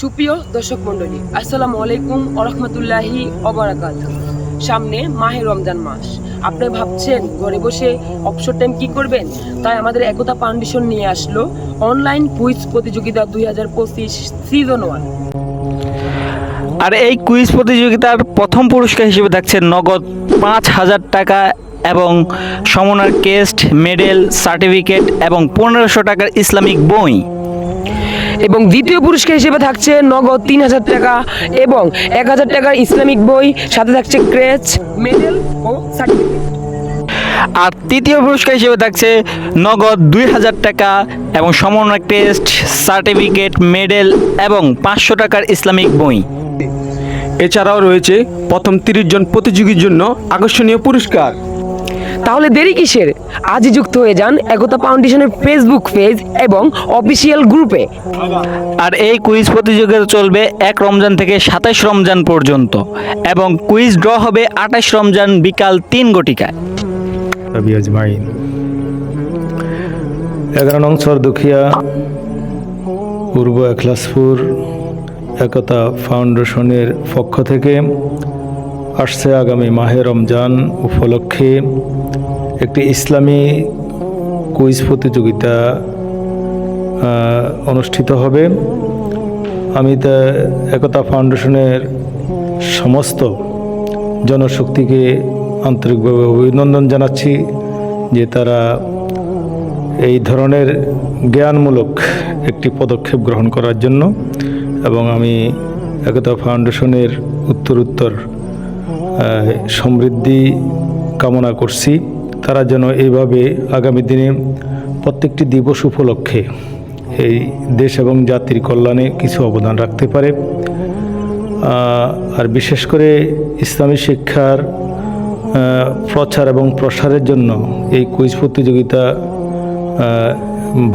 সুপ্রিয় দর্শক মণ্ডলী, আসসালামু আলাইকুম ওয়া রাহমাতুল্লাহি ওয়া বারাকাতুহু। সামনে মাহে রমজান মাস। আপনি ভাবছেন ঘরে বসে অবসর টাইম কি করবেন? তাই আমাদের একতা ফাউন্ডেশন নিয়ে আসলো অনলাইন কুইজ প্রতিযোগিতা 2025 সিজন 1। আর এই কুইজ প্রতিযোগিতার প্রথম পুরস্কার হিসেবে থাকছে নগদ 5,000 টাকা এবং সমনার কেস্ট, মেডেল, সার্টিফিকেট এবং 1500 টাকার ইসলামিক বই। এবং দ্বিতীয় পুরস্কার হিসেবে থাকছে নগদ 3,000 টাকা এবং 1,000 টাকার ইসলামিক বই, সাথে থাকছে ক্রেচ, মেডেল ও সার্টিফিকেট। আর তৃতীয় পুরস্কার হিসেবে থাকছে নগদ 2,000 টাকা এবং সমন্বয় টেস্ট, সার্টিফিকেট, মেডেল এবং 500 টাকার ইসলামিক বই। এছাড়াও রয়েছে প্রথম 30 জন প্রতিযোগীর জন্য আকর্ষণীয় পুরস্কার। তাহলে দেরি কিসের? আজই যুক্ত হয়ে যান একতা ফাউন্ডেশনের ফেসবুক পেজ এবং অফিসিয়াল গ্রুপে। আর এই কুইজ প্রতিযোগিতা চলবে 1 রমজান থেকে 27 রমজান পর্যন্ত এবং কুইজ ড্র হবে 28 রমজান বিকাল 3 ঘটিকায়। আজমাইন 11 নং সরদুখিয়া পূর্ব এখলাসপুর একতা ফাউন্ডেশনের পক্ষ থেকে আসছে আগামী মাহে রমজান উপলক্ষে একটি ইসলামী কুইজ প্রতিযোগিতা অনুষ্ঠিত হবে। আমি একতা ফাউন্ডেশনের সমস্ত জনশক্তিকে আন্তরিকভাবে অভিনন্দন জানাচ্ছি যে তারা এই ধরনের জ্ঞানমূলক একটি পদক্ষেপ গ্রহণ করার জন্য, এবং আমি একতা ফাউন্ডেশনের উত্তরোত্তর সমৃদ্ধি কামনা করছি। তারা যেন এইভাবে আগামী দিনে প্রত্যেকটি দিবস উপলক্ষে এই দেশ এবং জাতির কল্যাণে কিছু অবদান রাখতে পারে। আর বিশেষ করে ইসলামী শিক্ষার প্রচার এবং প্রসারের জন্য এই কুইজ প্রতিযোগিতা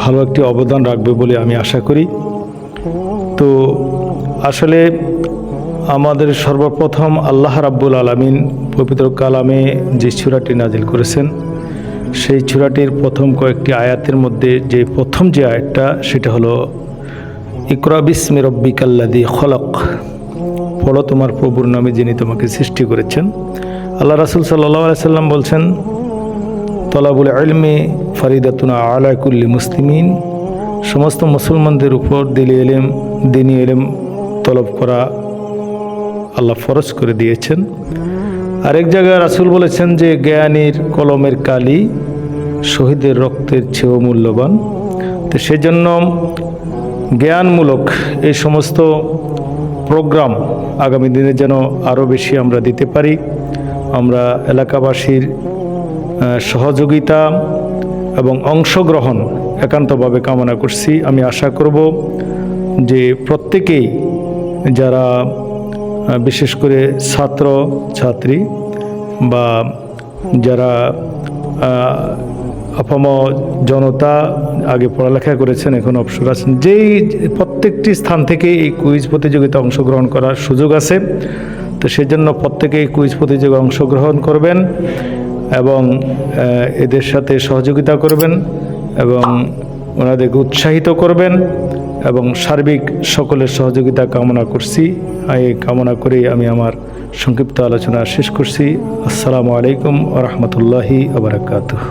ভালো একটি অবদান রাখবে বলে আমি আশা করি। তো আসলে আমাদের সর্বপ্রথম আল্লাহ রাব্বুল আলামিন পবিত্র কালামে যে সূরাটি নাজিল করেছেন, সেই সূরাটির প্রথম কয়েকটি আয়াতের মধ্যে যে প্রথম যে আয়াতটা, সেটা হলো ইকরা বিসমি রব্বিকাল্লাযী খলাক, পড়ো তোমার প্রভুর নামে যিনি তোমাকে সৃষ্টি করেছেন। আল্লাহ রাসূল সাল্লাল্লাহু আলাইহি সাল্লাম বলছেন, তলাবুল ইলমি ফরিদাতুনা আলা কুল্লি মুসলিমিন, সমস্ত মুসলমানদের উপর দ্বীনি ইলম তলব করা আল্লাহ ফরজ করে দিয়েছেন। আরেক জায়গায় রাসূল বলেছেন যে জ্ঞানীর কলমের কালি শহীদের রক্তের চেয়েও মূল্যবান। তো সেজন্য জ্ঞানমূলক এই সমস্ত প্রোগ্রাম আগামী দিনে যেন আরও বেশি আমরা দিতে পারি। আমরা এলাকাবাসীর সহযোগিতা এবং অংশগ্রহণ একান্তভাবে কামনা করছি। আমি আশা করব যে প্রত্যেকেই, যারা বিশেষ করে ছাত্র ছাত্রী বা যারা আপাম জনতা আগে পড়ালেখা করেছেন, এখন অবসর আছেন, যেই প্রত্যেকটি স্থান থেকে এই কুইজ প্রতিযোগিতা অংশগ্রহণ করার সুযোগ আছে। তো সেজন্য প্রত্যেকেই কুইজ প্রতিযোগিতায় অংশগ্রহণ করবেন এবং এদের সাথে সহযোগিতা করবেন এবং ওনাদেরকে উৎসাহিত করবেন এবং সার্বিক সকলের সহযোগিতা কামনা করছি। এই কামনা করেই আমি আমার সংক্ষিপ্ত আলোচনা শেষ করছি। আসসালামু আলাইকুম ওয়া রাহমাতুল্লাহি ওয়া বারাকাতুহু।